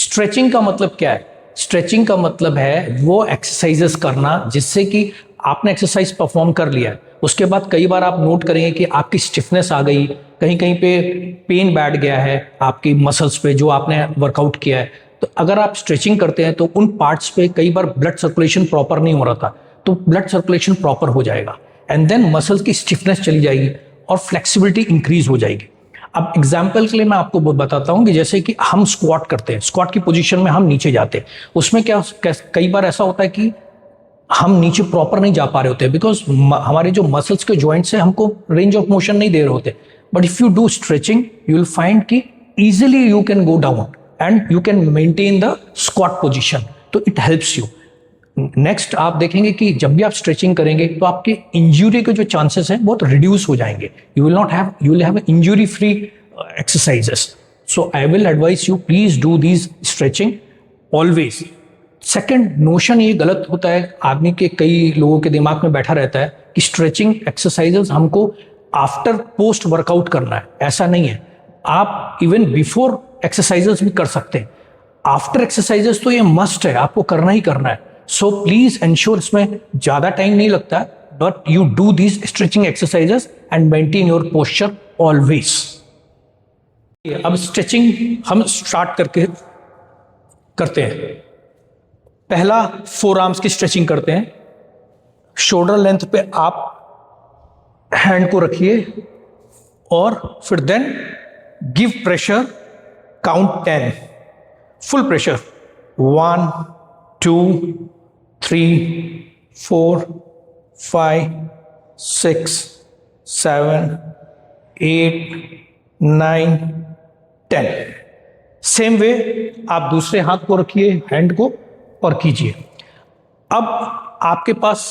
Stretching का मतलब क्या है? स्ट्रेचिंग का मतलब है वो एक्सरसाइजेस करना जिससे कि आपने एक्सरसाइज परफॉर्म कर लिया है, उसके बाद कई बार आप नोट करेंगे कि आपकी स्टिफनेस आ गई, कहीं कहीं पे पेन बैठ गया है आपकी मसल्स पे जो आपने वर्कआउट किया है। तो अगर आप स्ट्रेचिंग करते हैं तो उन पार्ट्स पे कई बार ब्लड सर्कुलेशन प्रॉपर नहीं हो रहा था, तो ब्लड सर्कुलेशन प्रॉपर हो जाएगा एंड देन मसल्स की स्टिफनेस चली जाएगी और फ्लेक्सिबिलिटी इंक्रीज हो जाएगी। अब एग्जाम्पल के लिए मैं आपको बताता हूँ कि जैसे कि हम स्क्वाट करते हैं, स्क्वाट की पोजीशन में हम नीचे जाते हैं, उसमें क्या कई बार ऐसा होता है कि हम नीचे प्रॉपर नहीं जा पा रहे होते बिकॉज हमारे जो मसल्स के जॉइंट्स हैं हमको रेंज ऑफ मोशन नहीं दे रहे होते। But if you do stretching you will find कि easily you can go down and you can maintain the squat position, तो इट हेल्प्स यू। नेक्स्ट आप देखेंगे कि जब भी आप स्ट्रेचिंग करेंगे तो आपके इंजरी के जो चांसेस हैं बहुत रिड्यूस हो जाएंगे। You will have injury free exercises. So I will advice you please do these stretching always. Second notion ये गलत होता है आदमी के, कई लोगों के दिमाग में बैठा रहता है कि स्ट्रेचिंग एक्सरसाइजेस हमको आफ्टर पोस्ट वर्कआउट करना है। ऐसा नहीं है, आप इवन बिफोर एक्सरसाइजेस भी कर सकते हैं। आफ्टर एक्सरसाइजेस तो ये मस्ट है, आपको करना ही करना है। सो प्लीज एंश्योर, इसमें ज्यादा टाइम नहीं लगता, but you do these stretching exercises and maintain your posture always. अब स्ट्रेचिंग हम स्टार्ट करते हैं। पहला फोर आर्म्स की स्ट्रेचिंग करते हैं। शोल्डर लेंथ पे आप हैंड को रखिए और फिर then give pressure, count 10, full pressure 1 2 3 4 5 6 7 8 9 10। Same way आप दूसरे हाथ को रखिए, हैंड को, और कीजिए। अब आपके पास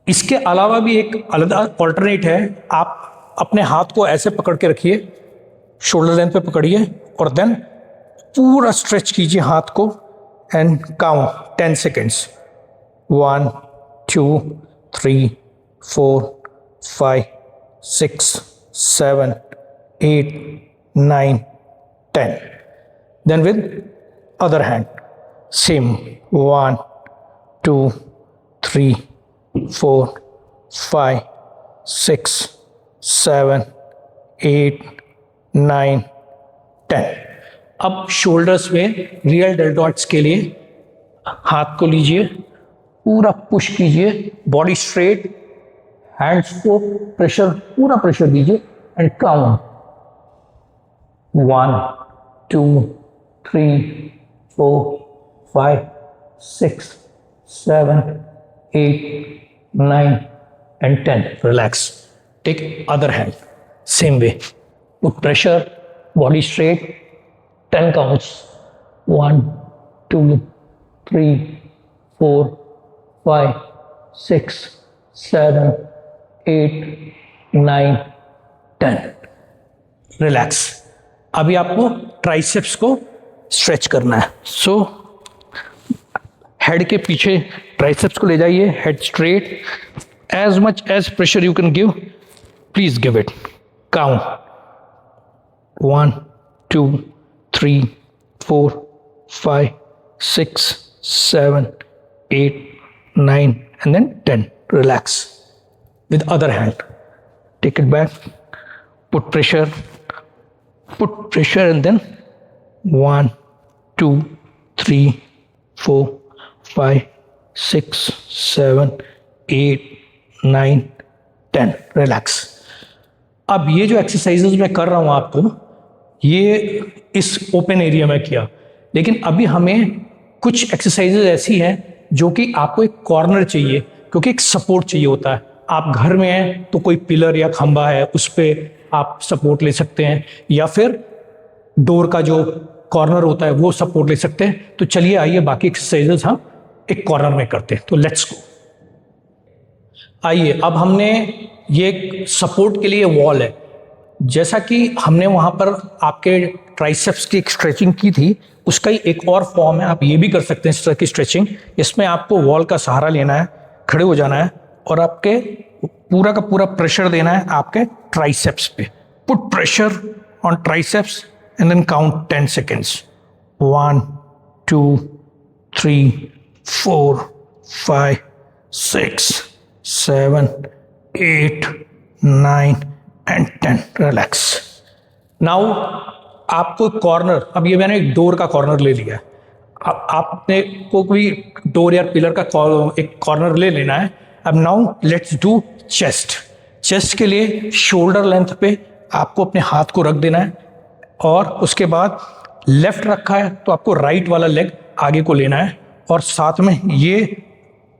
इसके अलावा भी एक अलग ऑल्टरनेट है। आप अपने हाथ को ऐसे पकड़ के रखिए, शोल्डर लेंथ पे पकड़िए और देन पूरा स्ट्रेच कीजिए हाथ को and count 10 seconds 1 2 3 4 5 6 7 8 9 10। Then with other hand same 1 2 3 4 5 6 7 8 9 10। अब शोल्डर्स में रियल डेल्टॉइड्स के लिए हाथ को लीजिए, पूरा पुश कीजिए, बॉडी स्ट्रेट, हैंड्स को प्रेशर, पूरा प्रेशर दीजिए and count 1 2 3 4 5 6 7 8 9 and 10. Relax. Take other hand. Same way. Put pressure, body straight, 10 counts. 1 2 3 4 5 6 7 8 9 10. Relax. अभी आपको ट्राइसेप्स को स्ट्रेच करना है। सो हेड के पीछे ट्राइसेप्स को ले जाइए, head straight, as much as pressure you can give, please give it. Count 1 2 3 4 5 6 7 8 9 and then 10. Relax. With other hand, take it back, put pressure and then 1 2 3 4 5 6 7 8 9 10. Relax. अब ये जो एक्सरसाइजेज मैं कर रहा हूं आपको, ये इस ओपन एरिया में किया, लेकिन अभी हमें कुछ एक्सरसाइजेज ऐसी हैं जो कि आपको एक कॉर्नर चाहिए, क्योंकि एक सपोर्ट चाहिए होता है। आप घर में हैं तो कोई पिलर या खंबा है उस पर आप सपोर्ट ले सकते हैं, या फिर डोर का जो कॉर्नर होता है वो सपोर्ट ले सकते हैं। तो चलिए आइए बाकी एक्सरसाइजेज हम एक कॉर्नर में करते हैं। तो लेट्स गो। आइए, अब हमने ये सपोर्ट के लिए वॉल है, जैसा कि हमने वहां पर आपके ट्राइसेप्स की स्ट्रेचिंग की थी, उसका ही एक और फॉर्म है। आप ये भी कर सकते हैं इस तरह की स्ट्रेचिंग। इसमें आपको वॉल का सहारा लेना है, खड़े हो जाना है और आपके पूरा का पूरा प्रेशर देना है आपके ट्राइसेप्स पे। Put pressure on triceps and then count 10 seconds. 1 2 3 4 5 6 7 8 9 and 10. Relax. Now आपको कॉर्नर, अब ये मैंने एक डोर का कॉर्नर ले लिया है. अब आपने को कोई डोर या पिलर का एक कॉर्नर ले लेना है. अब now let's do chest. Chest के लिए शोल्डर लेंथ पे आपको अपने हाथ को रख देना है और उसके बाद लेफ्ट रखा है तो आपको राइट वाला लेग आगे को लेना है और साथ में ये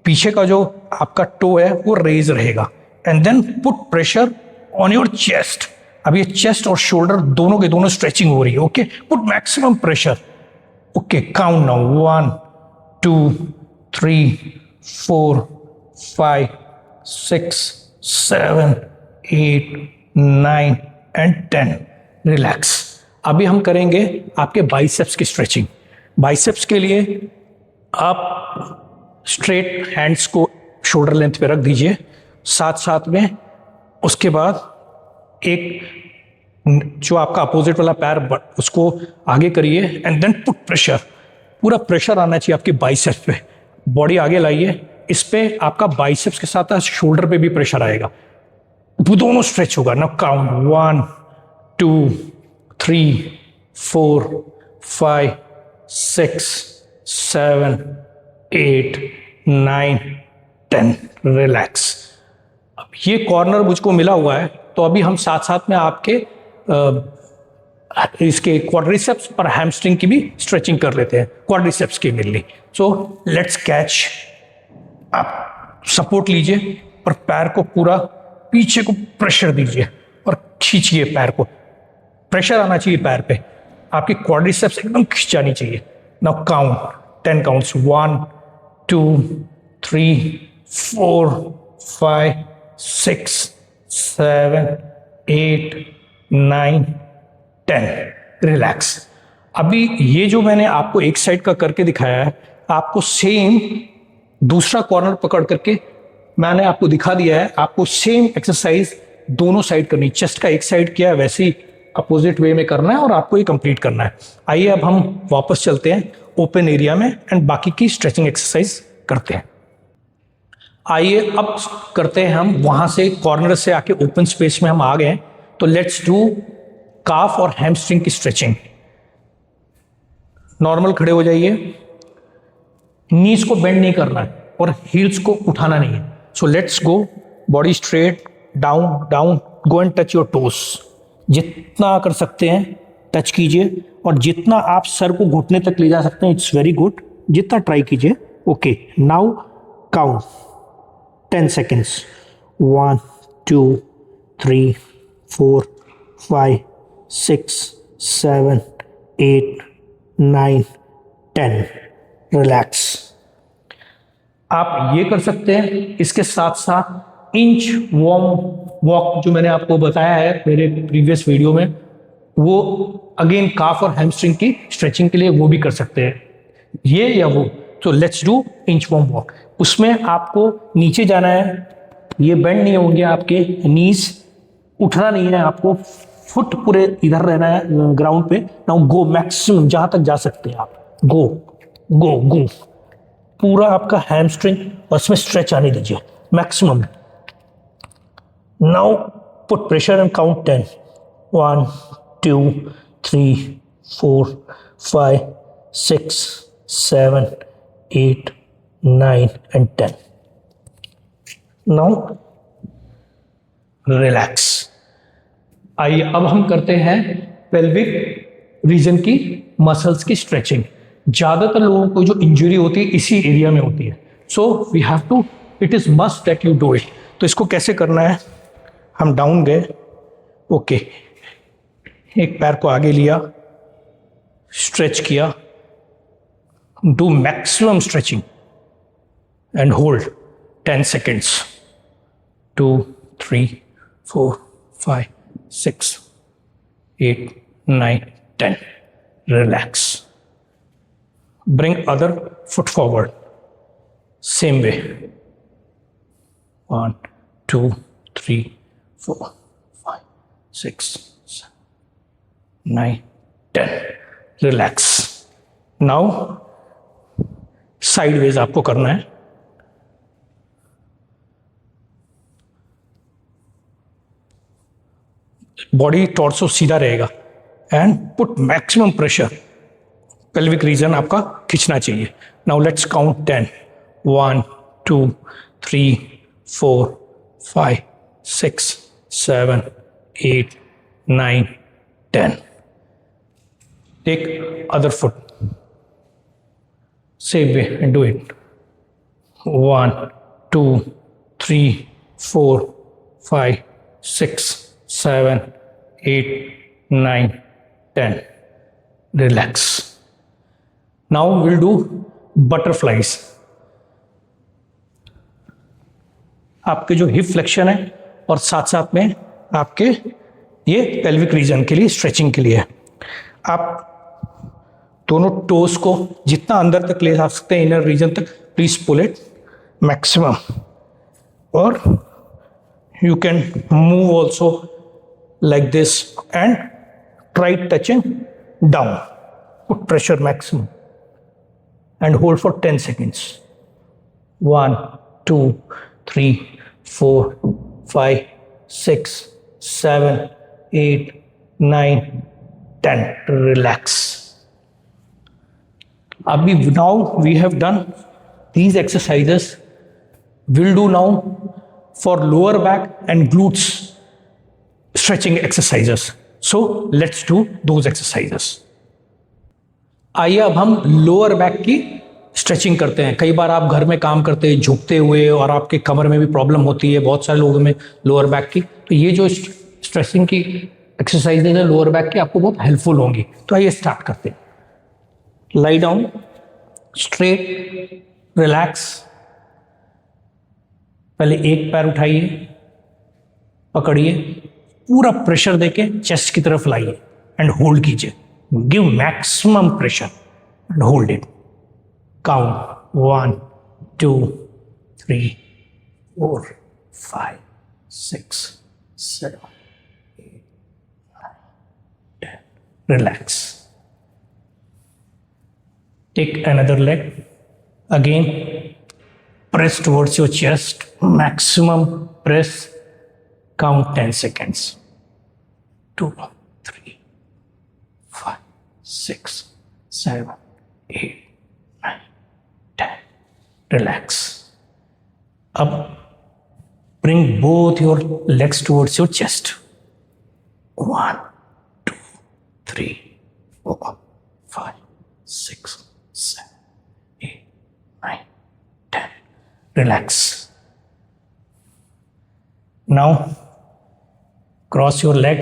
पीछे का जो आपका टो है वो रेज रहेगा. And then put pressure on your chest. अब ये चेस्ट और शोल्डर दोनों के दोनों स्ट्रेचिंग हो रही है. Okay, put maximum pressure. Okay, count now 1 2 3 4 5 6 7 8 9 and 10. Relax. अभी हम करेंगे आपके बाइसेप्स की स्ट्रेचिंग. बाइसेप्स के लिए आप स्ट्रेट हैंड्स को शोल्डर लेंथ पे रख दीजिए. साथ साथ में उसके बाद एक जो आपका अपोजिट वाला पैर उसको आगे करिए एंड देन पुट प्रेशर. पूरा प्रेशर आना चाहिए आपके बाइसेप्स पे. बॉडी आगे लाइए. इस पे आपका बाइसेप्स के साथ शोल्डर पे भी प्रेशर आएगा. वो दोनों स्ट्रेच होगा. Now count 1 2 3 4 5 6 7 8 9 10. रिलैक्स. अब ये कॉर्नर मुझको मिला हुआ है तो अभी हम साथ साथ में आपके इसके क्वाड्रिसेप्स और हैमस्ट्रिंग की भी स्ट्रेचिंग कर लेते हैं. क्वाड्रिसेप्स की मेनली. So let's catch. आप सपोर्ट लीजिए और पैर को पूरा पीछे को प्रेशर दीजिए और खींचिए पैर को. प्रेशर आना चाहिए पैर पे. आपकी क्वाड्रिसेप्स एकदम खिंच जानी चाहिए. Now count 10 counts 1 2 3 4 5 6 7 8 9 10. रिलैक्स. अभी ये जो मैंने आपको एक साइड का करके दिखाया है आपको सेम दूसरा कॉर्नर पकड़ करके मैंने आपको दिखा दिया है. आपको सेम एक्सरसाइज दोनों साइड करनी. चेस्ट का एक साइड किया है वैसे ही अपोजिट वे में करना है और आपको ये कंप्लीट करना है. आइए अब हम वापस चलते हैं ओपन एरिया में एंड बाकी की स्ट्रेचिंग एक्सरसाइज करते हैं. आइए अब करते हैं हम वहां से कॉर्नर से आके ओपन स्पेस में हम आ गए. तो लेट्स डू काफ और हैमस्ट्रिंग की स्ट्रेचिंग. नॉर्मल खड़े हो जाइए. नीज को बेंड नहीं करना है और हील्स को उठाना नहीं है. So let's go. Body straight. Down down. Go and touch your toes. जितना कर सकते हैं टच कीजिए और जितना आप सर को घुटने तक ले जा सकते हैं इट्स वेरी गुड. जितना ट्राई कीजिए. Okay, now count 10 seconds. 1 2 3 4 5 6 7 8 9 10. Relax. आप ये कर सकते हैं. इसके साथ साथ इंच वार्म वॉक जो मैंने आपको बताया है मेरे प्रीवियस वीडियो में वो अगेन काफ और हैमस्ट्रिंग की स्ट्रेचिंग के लिए वो भी कर सकते हैं. ये या वो. तो let's do inch warm walk. उसमें आपको नीचे जाना है. ये बेंड नहीं होंगे आपके नीज. उठना नहीं है आपको. फुट पूरे इधर रहना है ग्राउंड पे. नाउ गो मैक्सिमम जहां तक जा सकते हैं आप. गो गो गो. पूरा आपका हैमस्ट्रिंग और इसमें स्ट्रेच आने दीजिए maximum. Now put pressure and count 10. 1 2 3 4 5 6 7 8 9 and 10. Now relax. आइए अब हम करते हैं पेल्विक रीजन की मसल्स की स्ट्रेचिंग. ज्यादातर लोगों को जो इंजरी होती है इसी एरिया में होती है. So we have to, it is must that you do it. तो इसको कैसे करना है. हम डाउन गए. ओके, एक पैर को आगे लिया, स्ट्रेच किया. Do maximum stretching and hold 10 seconds. 2 3 4 5 6 8 9 10. Relax. Bring other foot forward. Same way. 1 2 3 4 5 6 7 9 10. Relax. Now sideways आपको करना है। बॉडी टॉर्सो सीधा रहेगा and put maximum pressure, pelvic region आपका खींचना चाहिए। Now let's count 10, 1 2 3 4 5 6 7 8 9 10। Take other foot, same way and do it। 1 2 3 4 5 6 7 8 9 10। Relax। Now we'll do butterflies। आपके जो हिप फ्लेक्शन है और साथ साथ में आपके ये पेल्विक रीजन के लिए स्ट्रेचिंग के लिए है। आप दोनों टोस को जितना अंदर तक ले जा सकते हैं, इनर रीजन तक, प्लीज पुल इट मैक्सिमम। और you can move also like this and try touching down. Put pressure maximum and hold for 10 seconds। 1 2 3 4 5 6 7 8 9 10। Relax। Abhi, now we have done these exercises. We'll do now for lower back and glutes stretching exercises. So let's do those exercises. आइए अब हम lower back की stretching करते हैं। कई बार आप घर में काम करते हैं झुकते हुए और आपके कमर में भी प्रॉब्लम होती है बहुत सारे लोगों में लोअर बैक की, तो ये जो स्ट्रेचिंग की एक्सरसाइजेज है लोअर बैक की आपको बहुत हेल्पफुल होंगी। तो आइए स्टार्ट करते हैं। Lie down, straight, relax. पहले एक पैर उठाइए, पकड़िए, पूरा प्रेशर देके चेस्ट की तरफ लाइए एंड होल्ड कीजिए। Give maximum pressure and hold it. Count 1 2 3 4 5 6 7 8 9 10। Relax। Take another leg. Again, press towards your chest. Maximum press. Count 10 seconds. 2 3 5 6 7 8 9 10। Relax। Up. Bring both your legs towards your chest. 1 2 3 4 5 6 7 8 9 10। Relax। Now cross your leg,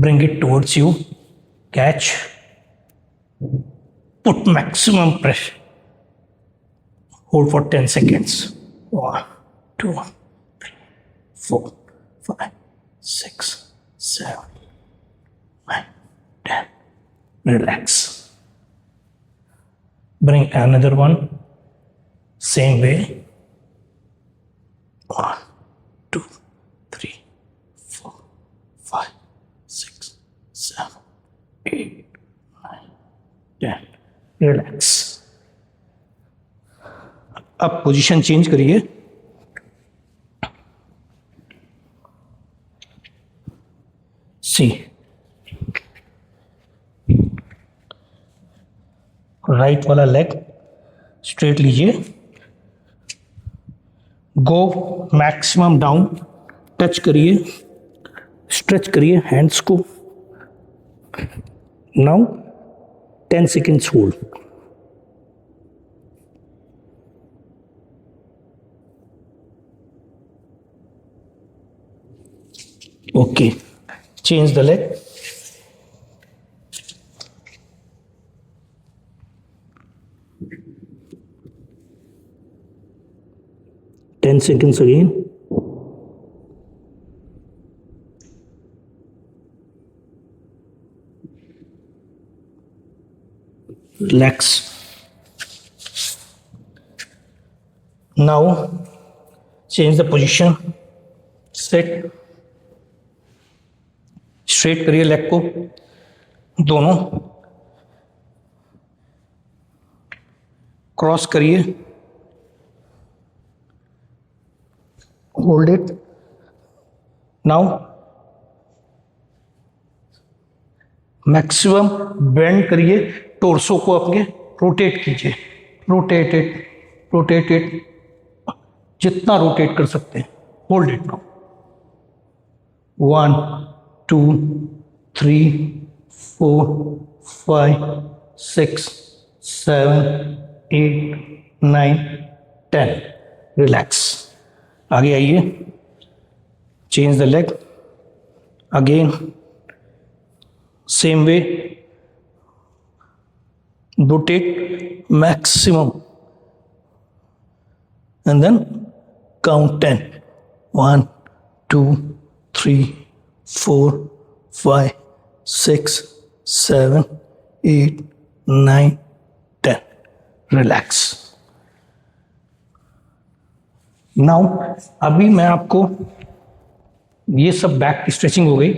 bring it towards you, catch, put maximum pressure, hold for 10 seconds। 1 2 3 4 5 6 7 9 10। Relax। Bring another one, same way। 1 2 3 4 5 6 7 8 9 10। Relax। अब position change करिए। सी, right वाला leg straight लीजिए, गो maximum down, touch करिए, stretch करिए hands को। Now 10 seconds hold. Okay, change the leg. Ten seconds again। Relax। Now change the position। Sit। Straight करिए leg को दोनों। क्रॉस करिए, hold it, now maximum bend करिए, torso को अपने रोटेट कीजिए, रोटेट इट जितना रोटेट कर सकते हैं। Hold it now, 1 2 3 4 5 6 7 8 9 10। रिलैक्स। आगे आइए, change the leg, again same way, rotate maximum and then count 10. 1 2 3 4 5 6 7 8 9 10। Relax. Now अभी मैं आपको, ये सब बैक की स्ट्रेचिंग हो गई,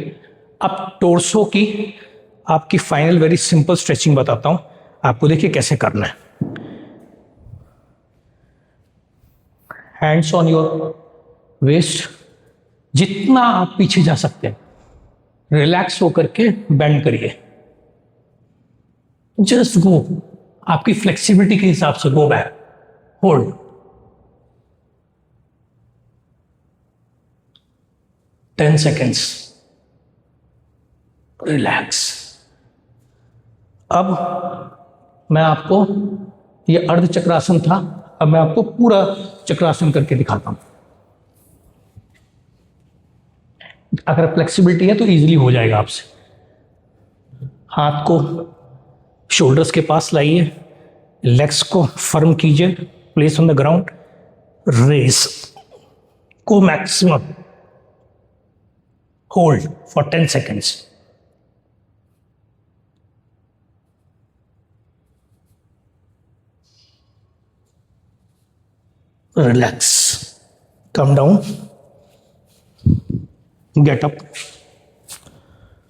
अब टोर्सो की आपकी फाइनल वेरी सिंपल स्ट्रेचिंग बताता हूं आपको। देखिए कैसे करना है। हैंड्स ऑन योर वेस्ट, जितना आप पीछे जा सकते हैं रिलैक्स होकर के बेंड करिए, जस्ट गो, आपकी फ्लेक्सिबिलिटी के हिसाब से go back, hold, ten seconds, relax. अब मैं आपको, ये अर्ध चक्रासन था, अब मैं आपको पूरा चक्रासन करके दिखाता हूं। अगर फ्लेक्सिबिलिटी है तो इजीली हो जाएगा आपसे। हाथ को शोल्डर्स के पास लाइए, लेग्स को फर्म कीजिए, प्लेस ऑन द ग्राउंड, रेस को maximum, hold for 10 seconds। Relax, come down, get up.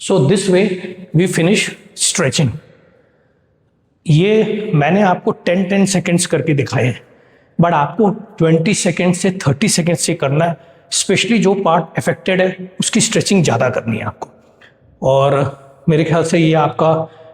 So this way we finish stretching. ये मैंने आपको 10 seconds करके दिखाए हैं, बट आपको 20 seconds से 30 seconds से करना है। स्पेशली जो पार्ट अफेक्टेड है उसकी स्ट्रेचिंग ज़्यादा करनी है आपको। और मेरे ख्याल से ये आपका,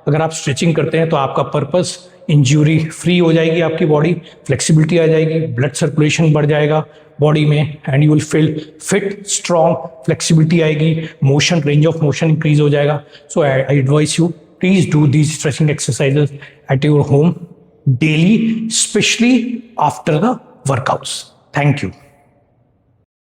अगर आप स्ट्रेचिंग करते हैं तो आपका पर्पस इंजरी फ्री हो जाएगी, आपकी बॉडी फ्लेक्सिबिलिटी आ जाएगी, ब्लड सर्कुलेशन बढ़ जाएगा बॉडी में, and you will feel fit, strong, flexibility आएगी, motion, range of motion increase हो जाएगा। So I advise you, please do these stretching exercises at your home daily, specially after the workouts. Thank you.